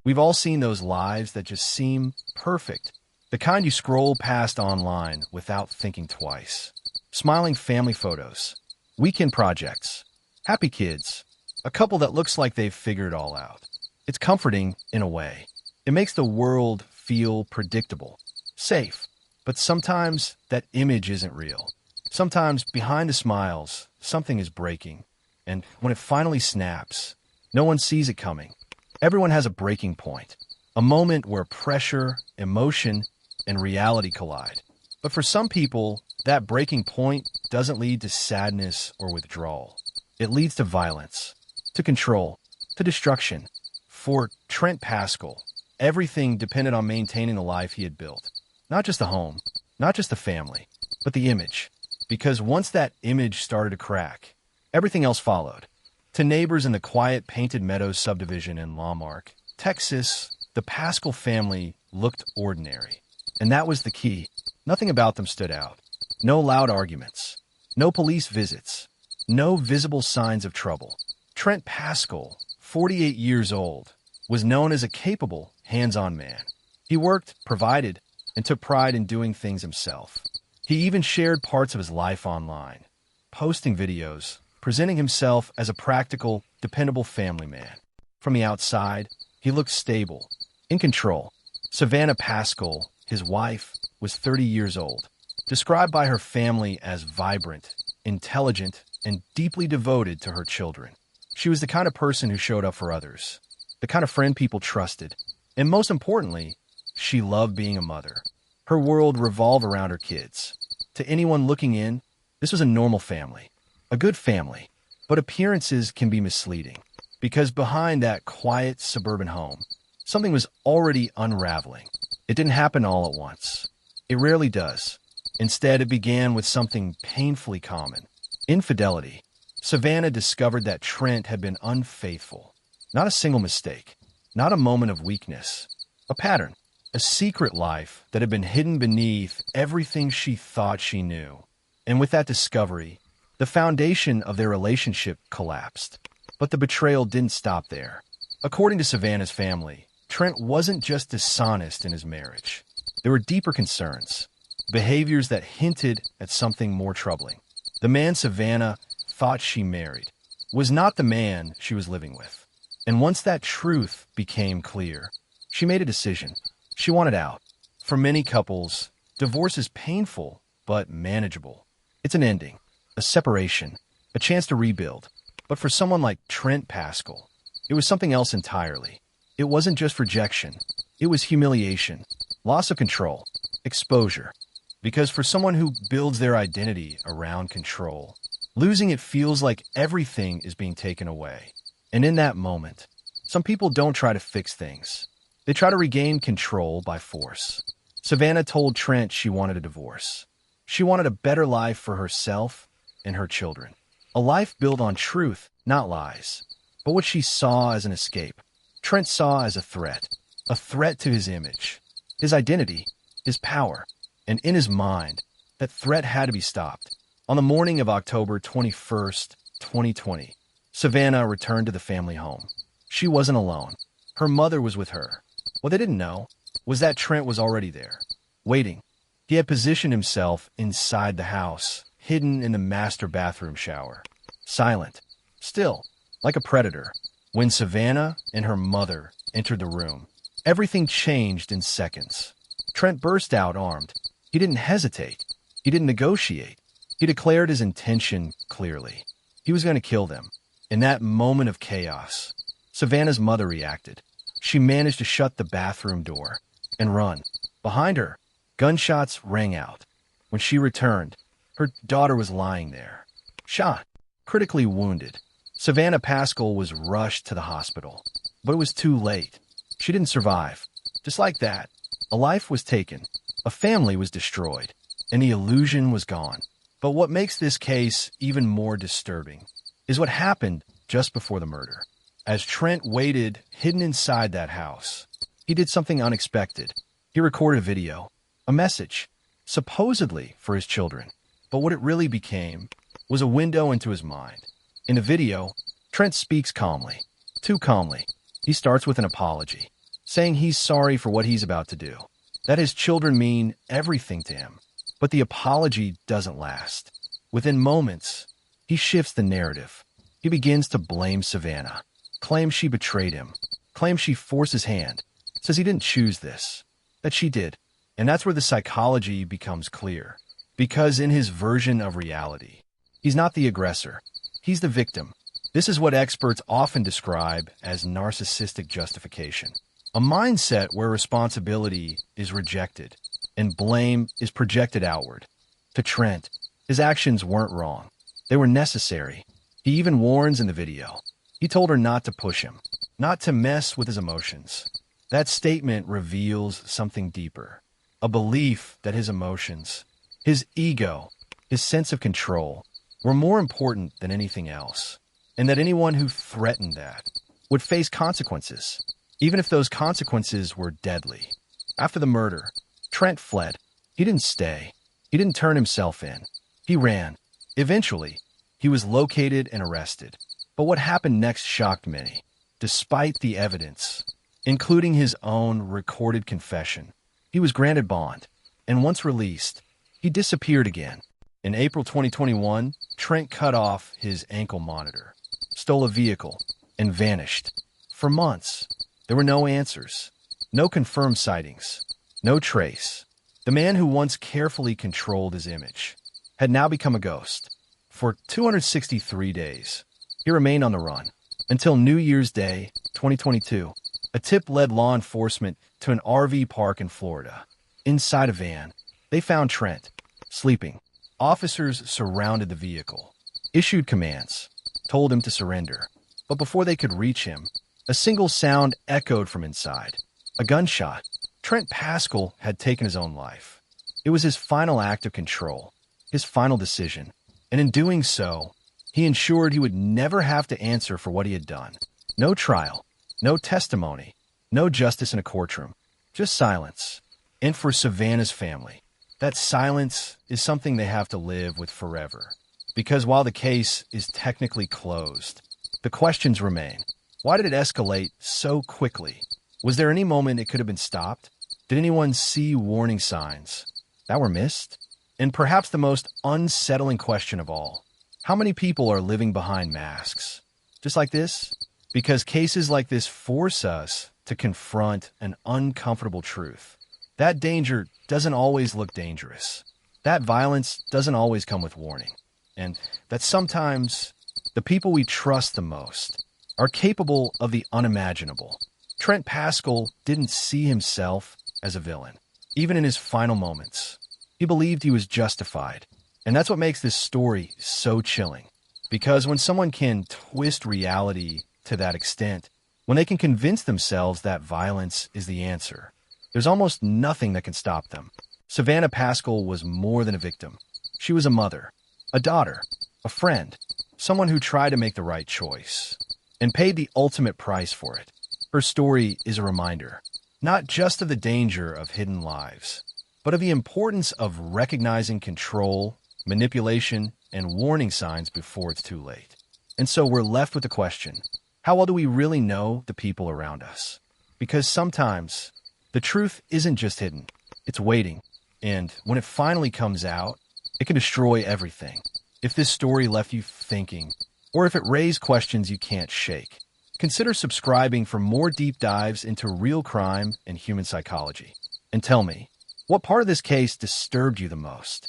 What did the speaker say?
We've all seen those lives that just seem perfect. The kind you scroll past online without thinking twice. Smiling family photos, weekend projects, happy kids, a couple that looks like they've figured it all out. It's comforting in a way. It makes the world feel predictable, safe. But sometimes that image isn't real. Sometimes behind the smiles, something is breaking. And when it finally snaps, no one sees it coming. Everyone has a breaking point, a moment where pressure, emotion, and reality collide. But for some people, that breaking point doesn't lead to sadness or withdrawal. It leads to violence, to control, to destruction. For Trent Pascal, everything depended on maintaining the life he had built. Not just the home, not just the family, but the image. Because once that image started to crack, everything else followed. To neighbors in the quiet Painted Meadows subdivision in Lamarck, Texas, the Pascal family looked ordinary. And that was the key. Nothing about them stood out. No loud arguments. No police visits. No visible signs of trouble. Trent Pascal, 48 years old, was known as a capable, hands-on man. He worked, provided, and took pride in doing things himself. He even shared parts of his life online, posting videos, presenting himself as a practical, dependable family man. From the outside, he looked stable, in control. Savannah Pascal, his wife, was 30 years old, described by her family as vibrant, intelligent, and deeply devoted to her children. She was the kind of person who showed up for others, the kind of friend people trusted, and most importantly, she loved being a mother. Her world revolved around her kids. To anyone looking in, this was a normal family, a good family, but appearances can be misleading, because behind that quiet suburban home, something was already unraveling. It didn't happen all at once. It rarely does. Instead, it began with something painfully common: infidelity. Savannah discovered that Trent had been unfaithful. Not a single mistake, not a moment of weakness, a pattern, a secret life that had been hidden beneath everything she thought she knew. And with that discovery, the foundation of their relationship collapsed. But the betrayal didn't stop there. According to Savannah's family, Trent wasn't just dishonest in his marriage. There were deeper concerns, behaviors that hinted at something more troubling. The man Savannah thought she married was not the man she was living with. And once that truth became clear, she made a decision. She wanted out. For many couples, divorce is painful, but manageable. It's an ending, a separation, a chance to rebuild. But for someone like Trent Pascal, it was something else entirely. It wasn't just rejection. It was humiliation, loss of control, exposure. Because for someone who builds their identity around control, losing it feels like everything is being taken away. And in that moment, some people don't try to fix things. They try to regain control by force. Savannah told Trent she wanted a divorce. She wanted a better life for herself and her children. A life built on truth, not lies. But what she saw as an escape, Trent saw as a threat to his image, his identity, his power. And in his mind, that threat had to be stopped. On the morning of October 21st, 2020, Savannah returned to the family home. She wasn't alone. Her mother was with her. What they didn't know was that Trent was already there, waiting. He had positioned himself inside the house, hidden in the master bathroom shower, silent, still, like a predator. When Savannah and her mother entered the room, everything changed in seconds. Trent burst out armed. He didn't hesitate. He didn't negotiate. He declared his intention clearly. He was going to kill them. In that moment of chaos, Savannah's mother reacted. She managed to shut the bathroom door and run. Behind her, gunshots rang out. When she returned, her daughter was lying there, shot, critically wounded. Savannah Pascal was rushed to the hospital, but it was too late. She didn't survive. Just like that, a life was taken, a family was destroyed, and the illusion was gone. But what makes this case even more disturbing is what happened just before the murder. As Trent waited, hidden inside that house, he did something unexpected. He recorded a video, a message, supposedly for his children. But what it really became was a window into his mind. In the video, Trent speaks calmly, too calmly. He starts with an apology. saying he's sorry for what he's about to do, that his children mean everything to him. But the apology doesn't last. Within moments, he shifts the narrative. He begins to blame Savannah, claims she betrayed him, claims she forced his hand, says he didn't choose this, that she did. And that's where the psychology becomes clear. Because in his version of reality, he's not the aggressor, he's the victim. This is what experts often describe as narcissistic justification, a mindset where responsibility is rejected and blame is projected outward. To Trent, his actions weren't wrong. They were necessary. He even warns in the video. He told her not to push him, not to mess with his emotions. That statement reveals something deeper, a belief that his emotions, his ego, his sense of control were more important than anything else, and that anyone who threatened that would face consequences, even if those consequences were deadly. After the murder, Trent fled. He didn't stay. He didn't turn himself in. He ran. Eventually, he was located and arrested. But what happened next shocked many. Despite the evidence, including his own recorded confession, he was granted bond, and once released, he disappeared again. In April 2021, Trent cut off his ankle monitor, stole a vehicle, and vanished. For months, there were no answers, no confirmed sightings, no trace. The man who once carefully controlled his image had now become a ghost. For 263 days, he remained on the run, until New Year's Day, 2022. A tip led law enforcement to an RV park in Florida. Inside a van, they found Trent, sleeping. Officers surrounded the vehicle, issued commands, told him to surrender. But before they could reach him, a single sound echoed from inside. A gunshot. Trent Pascal had taken his own life. It was his final act of control, his final decision. And in doing so, he ensured he would never have to answer for what he had done. No trial, no testimony, no justice in a courtroom, just silence. And for Savannah's family, that silence is something they have to live with forever. Because while the case is technically closed, the questions remain. Why did it escalate so quickly? Was there any moment it could have been stopped? Did anyone see warning signs that were missed? And perhaps the most unsettling question of all, how many people are living behind masks? Just like this? Because cases like this force us to confront an uncomfortable truth. That danger doesn't always look dangerous. That violence doesn't always come with warning. And that sometimes the people we trust the most are capable of the unimaginable. Trent Pascal didn't see himself as a villain, even in his final moments. He believed he was justified. And that's what makes this story so chilling. Because when someone can twist reality to that extent, when they can convince themselves that violence is the answer, there's almost nothing that can stop them. Savannah Pascal was more than a victim. She was a mother, a daughter, a friend, someone who tried to make the right choice and paid the ultimate price for it. Her story is a reminder, not just of the danger of hidden lives, but of the importance of recognizing control, manipulation, and warning signs before it's too late. And so we're left with the question, how well do we really know the people around us? Because sometimes the truth isn't just hidden, it's waiting. And when it finally comes out, it can destroy everything. If this story left you thinking, or if it raised questions you can't shake, consider subscribing for more deep dives into real crime and human psychology. And tell me, what part of this case disturbed you the most?